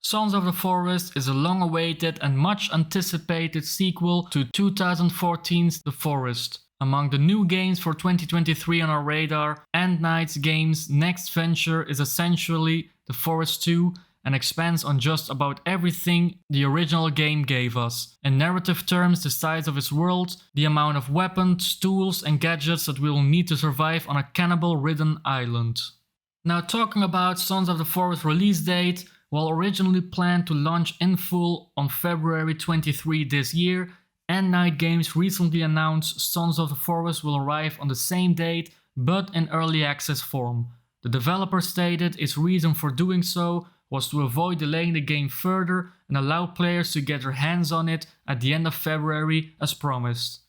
Sons of the Forest is a long-awaited and much anticipated sequel to 2014's The Forest. Among the new games for 2023 on our radar, End Knight's game's next venture is essentially The Forest 2 and expands on just about everything the original game gave us. In narrative terms, the size of its world, the amount of weapons, tools and gadgets that we will need to survive on a cannibal-ridden island. Now talking about Sons of the Forest release date, while originally planned to launch in full on February 23 this year, End Knight Games recently announced Sons of the Forest will arrive on the same date but in early access form. The developer stated its reason for doing so was to avoid delaying the game further and allow players to get their hands on it at the end of February as promised.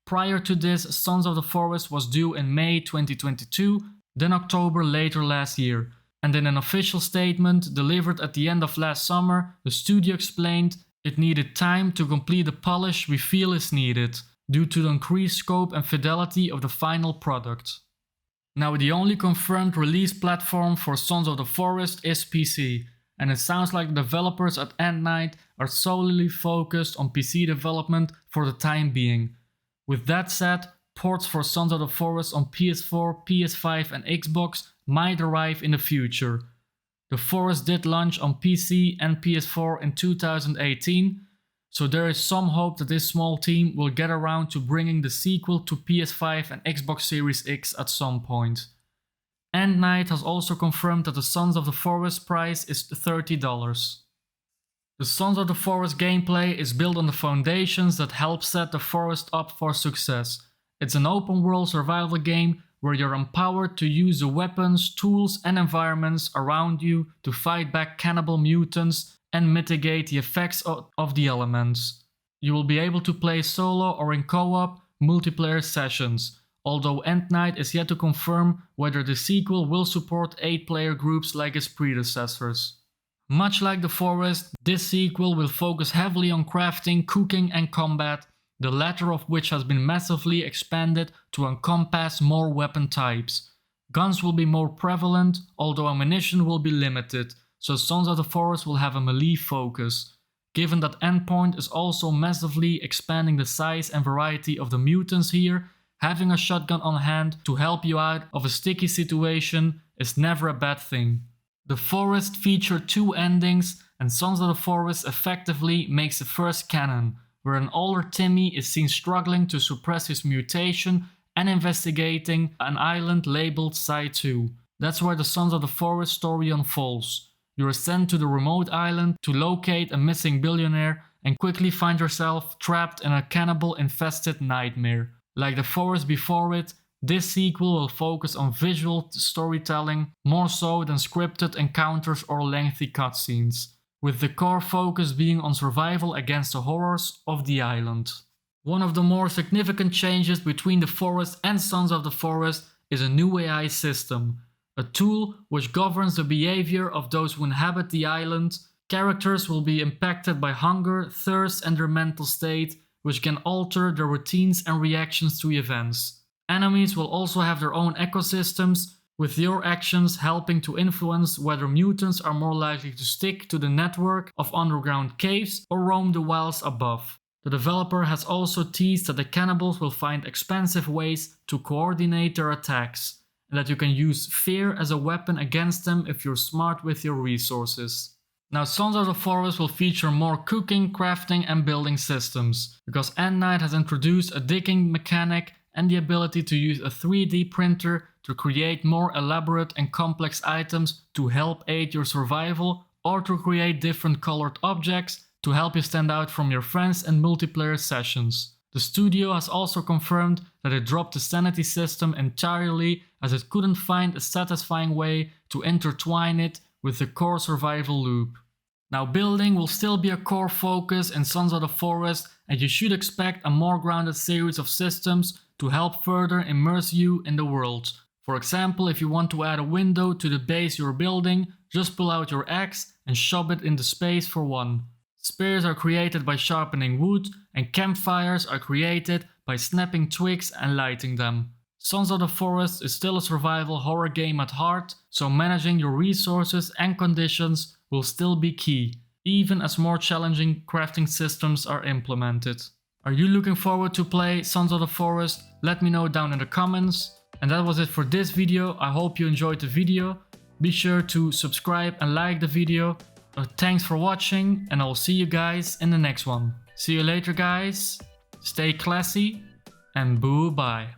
Prior to this, Sons of the Forest was due in May 2022, then October later last year. And in an official statement delivered at the end of last summer, the studio explained it needed time to complete the polish we feel is needed, due to the increased scope and fidelity of the final product. Now the only confirmed release platform for Sons of the Forest is PC, and it sounds like the developers at End Knight are solely focused on PC development for the time being. With that said, ports for Sons of the Forest on PS4, PS5 and Xbox might arrive in the future. The Forest did launch on PC and PS4 in 2018, so there is some hope that this small team will get around to bringing the sequel to PS5 and Xbox Series X at some point. End Knight has also confirmed that the Sons of the Forest price is $30. The Sons of the Forest gameplay is built on the foundations that help set the forest up for success. It's an open world survival game where you're empowered to use the weapons, tools and environments around you to fight back cannibal mutants and mitigate the effects of the elements. You will be able to play solo or in co-op multiplayer sessions, although End Knight is yet to confirm whether the sequel will support 8-player groups like its predecessors. Much like The Forest, this sequel will focus heavily on crafting, cooking and combat, the latter of which has been massively expanded to encompass more weapon types. Guns will be more prevalent, although ammunition will be limited, so Sons of the Forest will have a melee focus. Given that Endpoint is also massively expanding the size and variety of the mutants here, having a shotgun on hand to help you out of a sticky situation is never a bad thing. The Forest featured 2 endings, and Sons of the Forest effectively makes the first canon, where an older Timmy is seen struggling to suppress his mutation and investigating an island labeled Side 2. That's where the Sons of the Forest story unfolds. You are sent to the remote island to locate a missing billionaire and quickly find yourself trapped in a cannibal-infested nightmare. Like The Forest before it, this sequel will focus on visual storytelling more so than scripted encounters or lengthy cutscenes, with the core focus being on survival against the horrors of the island. One of the more significant changes between The Forest and Sons of the Forest is a new AI system, a tool which governs the behavior of those who inhabit the island. Characters will be impacted by hunger, thirst and their mental state, which can alter their routines and reactions to events. Enemies will also have their own ecosystems, with your actions helping to influence whether mutants are more likely to stick to the network of underground caves or roam the wilds above. The developer has also teased that the cannibals will find expensive ways to coordinate their attacks, and that you can use fear as a weapon against them if you're smart with your resources. Now Sons of the Forest will feature more cooking, crafting and building systems, because End Knight has introduced a digging mechanic and the ability to use a 3D printer to create more elaborate and complex items to help aid your survival, or to create different colored objects to help you stand out from your friends in multiplayer sessions. The studio has also confirmed that it dropped the sanity system entirely, as it couldn't find a satisfying way to intertwine it with the core survival loop. Now building will still be a core focus in Sons of the Forest, and you should expect a more grounded series of systems to help further immerse you in the world. For example, if you want to add a window to the base you're building, just pull out your axe and shove it into space for one. Spears are created by sharpening wood, and campfires are created by snapping twigs and lighting them. Sons of the Forest is still a survival horror game at heart, so managing your resources and conditions will still be key. even as more challenging crafting systems are implemented. Are you looking forward to play Sons of the Forest? Let me know down in the comments. And that was it for this video. I hope you enjoyed the video. Be sure to subscribe and like the video. Thanks for watching, and I'll see you guys in the next one. See you later, guys. Stay classy and boo bye.